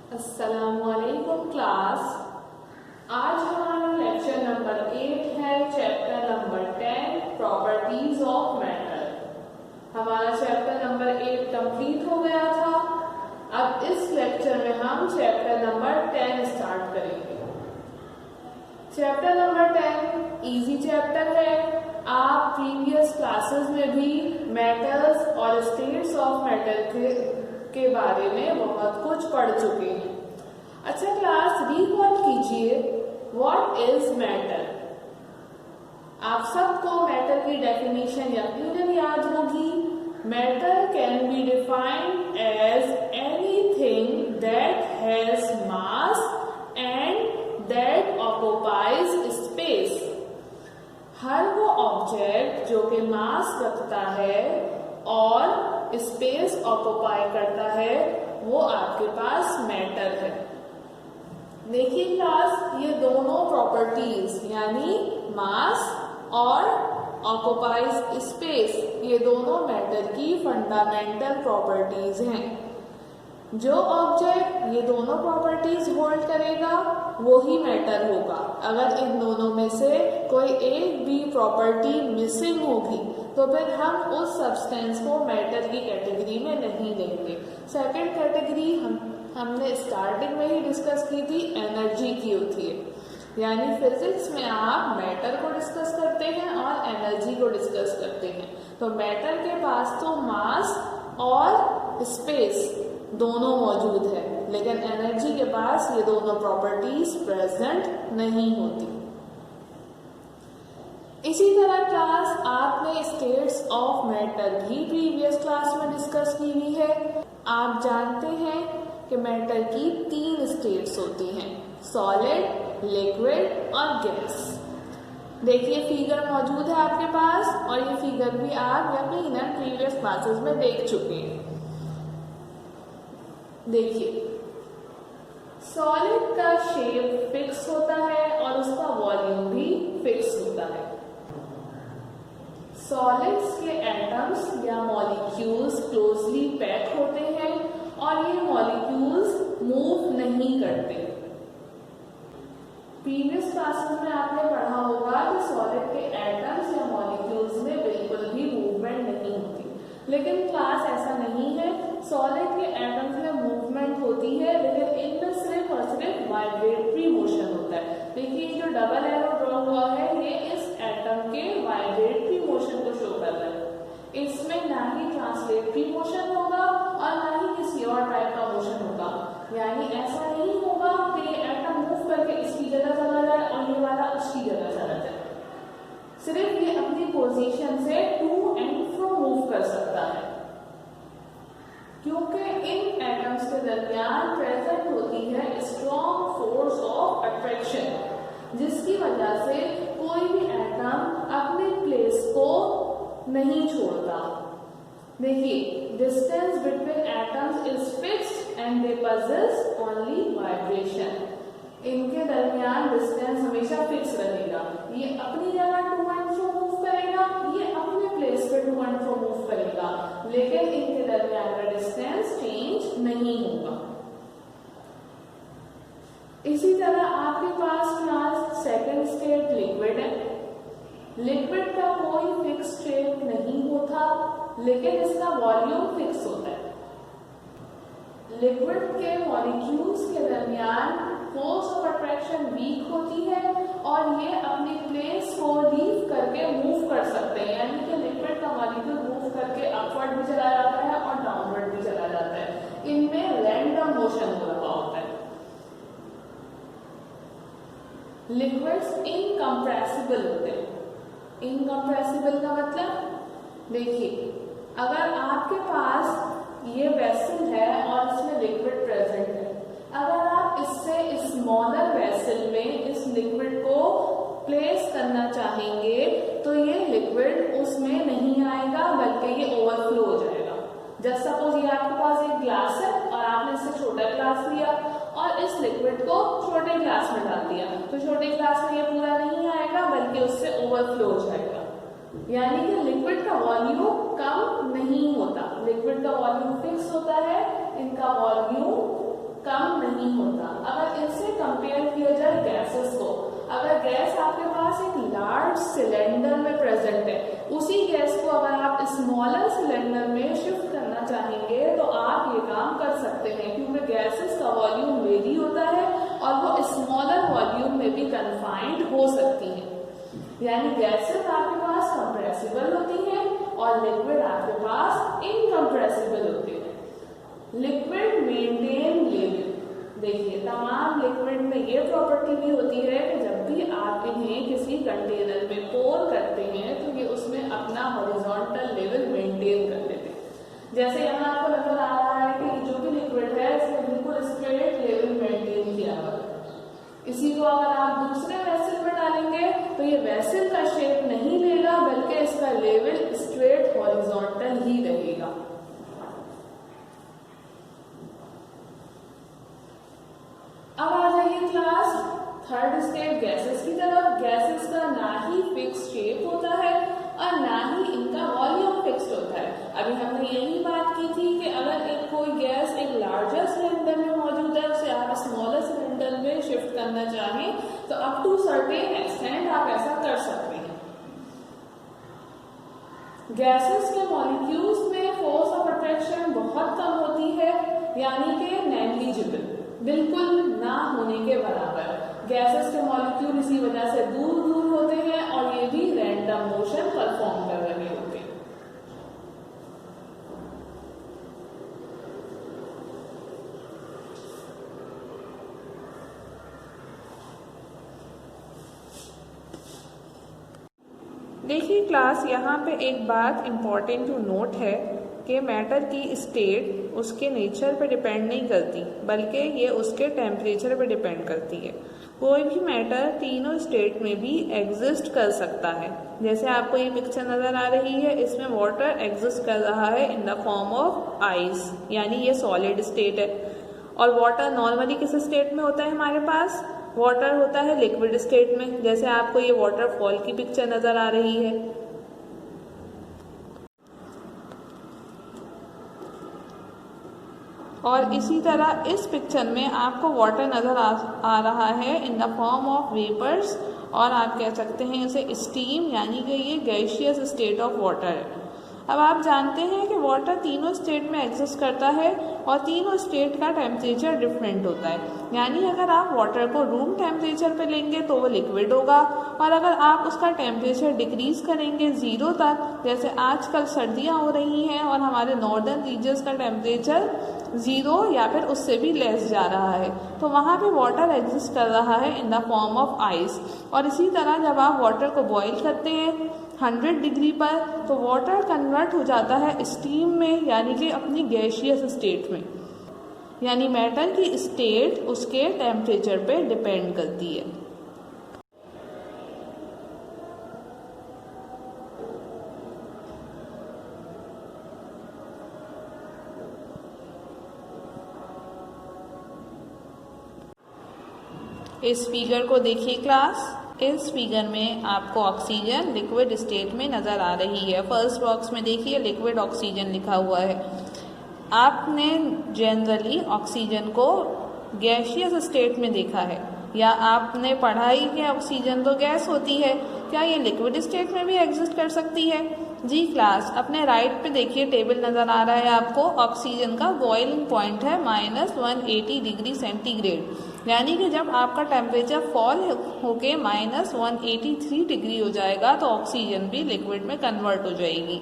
अस्सलामुअलैकुम क्लास। आज हमारा लेक्चर नंबर 8 है, chapter number 10 properties of matter. हमारा चैप्टर नंबर 8 कंप्लीट हो गया था। अब इस लेक्चर में हम चैप्टर नंबर 10 स्टार्ट करेंगे। चैप्टर नंबर 10 इजी चैप्टर है। आप प्रीवियस क्लासेस में भी मैटर्स और स्टेट्स ऑफ मैटर के बारे में बहुत कुछ पढ़ चुके हैं। अच्छा क्लास, रिकॉल कीजिए व्हाट इज मैटर। आप सबको मैटर की डेफिनेशन यकीनन याद होगी। Matter can be defined as anything that has mass and that occupies space. हर वो ऑब्जेक्ट जो कि मास रखता है और स्पेस ऑक्युपाई करता है, वो आपके पास मैटर है। देखिए क्लास, ये दोनों प्रॉपर्टीज यानी मास और ऑक्युपाइज स्पेस, ये दोनों मैटर की फंडामेंटल प्रॉपर्टीज हैं। जो ऑब्जेक्ट ये दोनों प्रॉपर्टीज होल्ड करेगा वो ही मैटर होगा। अगर इन दोनों में से कोई एक भी प्रॉपर्टी मिसिंग होगी तो फिर हम उस सब्सटेंस को मैटर की कैटेगरी में नहीं लेंगे। सेकंड कैटेगरी हमने स्टार्टिंग में ही डिस्कस की थी, एनर्जी की होती है। यानी फिजिक्स में आप मैटर को डिस्कस करते हैं और एनर्जी को डिस्कस करते हैं। तो मैटर के पास तो मास और स्पेस दोनों मौजूद है, लेकिन एनर्जी के पास ये दोनों प्रॉपर्टीज प्रेजेंट नहीं होती। इसी तरह क्लास, आपने स्टेट्स ऑफ मैटर भी प्रीवियस क्लास में डिस्कस की हुई है। आप जानते हैं कि मैटर की 3 स्टेट्स होती हैं, सॉलिड, लिक्विड और गैस। देखिए फिगर मौजूद है आपके पास और ये फिगर भी आप यकीनन प्रीवियस क्लासेस में देख चुके हैं। देखिए, सॉलिड का शेप फिक्स होता है और उसका वॉल्यूम भी फिक्स होता है। सॉलिड्स के एटम्स या मॉलिक्यूल्स क्लोजली पैक होते हैं और ये मॉलिक्यूल्स मूव नहीं करते। प्रीवियस क्लासेस में आपने पढ़ा होगा कि सॉलिड के एटम्स या मॉलिक्यूल्स में बिल्कुल भी मूवमेंट नहीं होती, लेकिन क्लास ऐसा नहीं है। सॉलिड के एटम्स में मूवमेंट होती है, लेकिन इनमें सिर्फ और सिर्फ वाइब्रेटरी मोशन होता है। देखिए जो डबल एरो ड्रॉ हुआ है, ये इस एटम के वाइब्रेटरी मोशन को शो कर रहा है। इसमें ना ही ट्रांसलेटरी मोशन होगा और ना ही किसी और टाइप का मोशन होगा। यानी ऐसा नहीं होगा कि ये एटम मूव करके इसकी जगह चला जाए और ये वाला उसकी जगह चला जाए। सिर्फ ये अपनी पोजीशन से टू एंड फ्रो मूव कर सकता है, क्योंकि इन एटम्स के दरमियान प्रेजेंट होती है स्ट्रॉन्ग फोर्स ऑफ अट्रैक्शन, जिसकी वजह से कोई भी एटम अपने प्लेस को नहीं छोड़ता। देखिए, distance between atoms is fixed and they possess only vibration. इनके दरमियान डिस्टेंस हमेशा फिक्स रहेगा। ये अपनी जगह टू एंड फ्रो मूव करेगा, ये अपने प्लेस पे टू एंड फ्रो मूव करेगा, लेकिन इनके दरमियान का डिस्टेंस चेंज नहीं होगा। इसी तरह आपके पास क्लास सेकंड स्टेट लिक्विड है। लिक्विड का कोई फिक्स स्टेट नहीं होता, लेकिन इसका वॉल्यूम फिक्स होता है। लिक्विड के मॉलिक्यूल्स के दरमियान फोर्स ऑफ अट्रैक्शन वीक होती है और ये अपनी प्लेस को लीव करके मूव कर सकते हैं। यानी कि लिक्विड का मॉलिक्यूल मूव करके अपवर्ड भी चला जाता है और डाउनवर्ड भी चला जाता है। इनमें रैंडम मोशन हो रहा होता है। लिक्विड्स इनकम्प्रेसिबल होते हैं। इनकम्प्रेसिबल का मतलब, देखिए अगर आपके पास ये वेसल है और इसमें लिक्विड प्रेजेंट है, अगर आप इससे स्मॉलर वेसल में इस लिक्विड को प्लेस करना चाहेंगे तो ये लिक्विड उसमें नहीं आएगा, बल्कि ये ओवरफ्लो हो जाएगा। जस्ट सपोज ये आपके पास एक ग्लास है और आपने इससे छोटा ग्लास लिया और इस लिक्विड को छोटे ग्लास में डाल दिया, तो छोटे ग्लास में ये पूरा नहीं आएगा, बल्कि उससे ओवरफ्लो हो जाएगा। यानी कि लिक्विड का वॉल्यूम कम नहीं होता, लिक्विड का वॉल्यूम फिक्स होता है, इनका वॉल्यूम कम नहीं होता। अगर इनसे कंपेयर किया जाए गैसेस को, अगर गैस आपके पास एक लार्ज सिलेंडर में प्रेजेंट है, उसी गैस को अगर आप स्मॉलर सिलेंडर में शिफ्ट करना चाहेंगे तो आप ये काम कर सकते हैं, क्योंकि गैसेस का वॉल्यूम वेरी होता है और वो स्मॉलर वॉल्यूम में भी कन्फाइंड हो सकती है। यानी गैसेस आपके पास कंप्रेसिबल होती हैं और लिक्विड आपके पास इनकम्प्रेसिबल होते हैं। लिक्विड मेंटेन लेवल, देखिए तमाम लिक्विड में ये प्रॉपर्टी भी होती है कि जब भी आप इन्हें किसी कंटेनर में पोर करते हैं तो ये उसमें अपना हॉरिजॉन्टल लेवल मेंटेन कर लेते हैं। जैसे यहाँ आपको नजर आ रहा है कि जो भी लिक्विड है इसने बिल्कुल स्ट्रेट लेवल मेंटेन किया हुआ है। इसी को अगर आप दूसरे वेसल में डालेंगे तो ये वेसल का शेप नहीं लेगा, बल्कि इसका लेवल स्ट्रेट हॉरिजॉन्टल ही रहेगा। अब आ जाइए क्लास थर्ड स्टेट गैसेस की तरफ। गैसेस का ना ही फिक्स शेप होता है और ना ही इनका वॉल्यूम फिक्स्ड होता है। अभी हमने यही बात की थी कि अगर एक कोई गैस एक लार्जर सिलेंडर में मौजूद है, उसे आप स्मॉलर सिलेंडर में शिफ्ट करना चाहें तो अप टू सर्टेन एक्सटेंट आप ऐसा कर सकते हैं। गैसेस के मॉलिक्यूल्स में फोर्स ऑफ अट्रैक्शन बहुत कम होती है, यानी कि नेग्लिजिबल, बिल्कुल ना होने के बराबर। गैसेस के मॉलिक्यूल इसी वजह से दूर दूर होते हैं और ये भी रैंडम मोशन परफॉर्म कर रहे होते हैं। देखिए क्लास, यहाँ पे एक बात इम्पॉर्टेंट टू नोट है कि मैटर की स्टेट उसके नेचर पे डिपेंड नहीं करती, बल्कि ये उसके टेम्परेचर पे डिपेंड करती है। कोई भी मैटर तीनों स्टेट में भी एग्जिस्ट कर सकता है। जैसे आपको ये पिक्चर नज़र आ रही है, इसमें वाटर एग्जिस्ट कर रहा है in the form of ice, यानी ये सॉलिड स्टेट है। और वाटर नॉर्मली किस स्टेट में होता है हमारे पास? वाटर होता है लिक्विड स्टेट में। जैसे आपको ये वाटरफॉल की पिक्चर नज़र आ रही है। और इसी तरह इस पिक्चर में आपको वाटर नज़र आ रहा है in the form of vapours, और आप कह सकते हैं इसे स्टीम, यानी कि ये गैसियस स्टेट ऑफ वाटर है। अब आप जानते हैं कि वाटर तीनों स्टेट में एग्जिस्ट करता है और तीनों स्टेट का टेम्परेचर डिफरेंट होता है। यानी अगर आप वाटर को रूम टेम्परेचर पे लेंगे तो वो लिक्विड होगा, और अगर आप उसका टेम्परेचर डिक्रीज करेंगे 0 तक, जैसे आजकल सर्दियाँ हो रही हैं और हमारे नॉर्दर्न रीजन्स का टेम्परेचर 0 या फिर उससे भी लेस जा रहा है, तो वहाँ पे वाटर एग्जिस्ट कर रहा है in the form of ice. और इसी तरह जब आप वाटर को बॉईल करते हैं 100 डिग्री पर, तो वाटर कन्वर्ट हो जाता है स्टीम में, यानी कि अपनी गैसियस स्टेट में। यानी मैटर की स्टेट उसके टेम्परेचर पे डिपेंड करती है। इस फिगर को देखिए क्लास। इस फिगर में आपको ऑक्सीजन लिक्विड स्टेट में नज़र आ रही है। फर्स्ट बॉक्स में देखिए लिक्विड ऑक्सीजन लिखा हुआ है। आपने जनरली ऑक्सीजन को गैसियस स्टेट में देखा है, या आपने पढ़ा ही कि ऑक्सीजन तो गैस होती है। क्या ये लिक्विड स्टेट में भी एग्जिस्ट कर सकती है? जी क्लास, अपने राइट पे देखिए टेबल नज़र आ रहा है आपको। ऑक्सीजन का बॉइलिंग पॉइंट है -180 डिग्री सेंटीग्रेड, यानी कि जब आपका टेम्परेचर फॉल होके -183 डिग्री हो जाएगा तो ऑक्सीजन भी लिक्विड में कन्वर्ट हो जाएगी।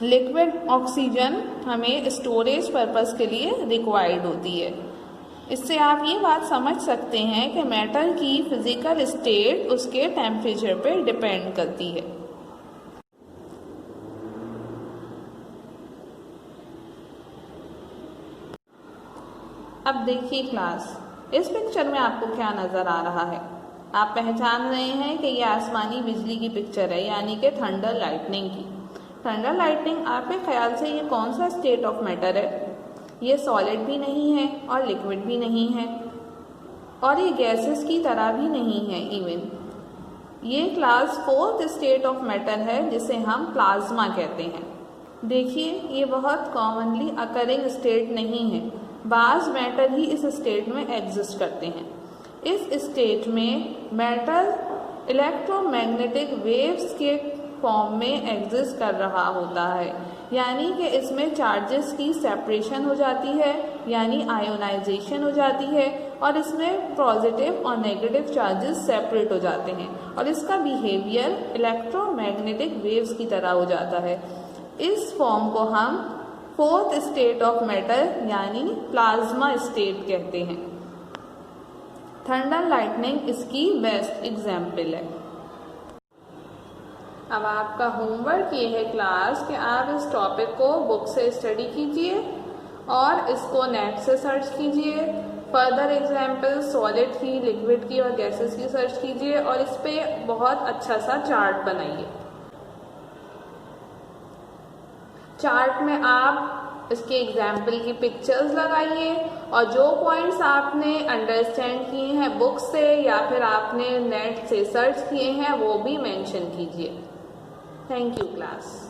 लिक्विड ऑक्सीजन हमें स्टोरेज पर्पस के लिए रिक्वायर्ड होती है। इससे आप ये बात समझ सकते हैं कि मैटर की फिजिकल स्टेट उसके टेम्परेचर पे डिपेंड करती है। अब देखिए क्लास, इस पिक्चर में आपको क्या नज़र आ रहा है? आप पहचान रहे हैं कि ये आसमानी बिजली की पिक्चर है, यानी कि थंडर लाइटनिंग की। थंडर लाइटनिंग आपके ख्याल से ये कौन सा स्टेट ऑफ मैटर है? ये सॉलिड भी नहीं है और लिक्विड भी नहीं है, और ये गैसेस की तरह भी नहीं है इवन। ये class 4th state of matter है, जिसे हम प्लाज्मा कहते हैं। देखिए ये बहुत कॉमनली अकरिंग स्टेट नहीं है, बाज़ मैटर ही इस स्टेट में एग्जिस्ट करते हैं। इस स्टेट में मैटर इलेक्ट्रोमैग्नेटिक वेव्स के फॉर्म में एग्जिस्ट कर रहा होता है, यानी कि इसमें चार्जेस की सेपरेशन हो जाती है, यानी आयोनाइजेशन हो जाती है, और इसमें पॉजिटिव और नेगेटिव चार्जेस सेपरेट हो जाते हैं और इसका बिहेवियर इलेक्ट्रोमैग्नेटिक वेव्स की तरह हो जाता है। इस फॉर्म को हम फोर्थ स्टेट ऑफ मैटर यानी प्लाज्मा स्टेट कहते हैं। थंडर लाइटनिंग इसकी बेस्ट एग्जाम्पल है। अब आपका होमवर्क ये है क्लास कि आप इस टॉपिक को बुक से स्टडी कीजिए और इसको नेट से सर्च कीजिए। फर्दर एग्जाम्पल सॉलिड की, लिक्विड की और गैसेस की सर्च कीजिए और इस पे बहुत अच्छा सा चार्ट बनाइए। चार्ट में आप इसके एग्जाम्पल की पिक्चर्स लगाइए और जो पॉइंट्स आपने अंडरस्टैंड किए हैं बुक से या फिर आपने नेट से सर्च किए हैं वो भी मेंशन कीजिए। Thank you class.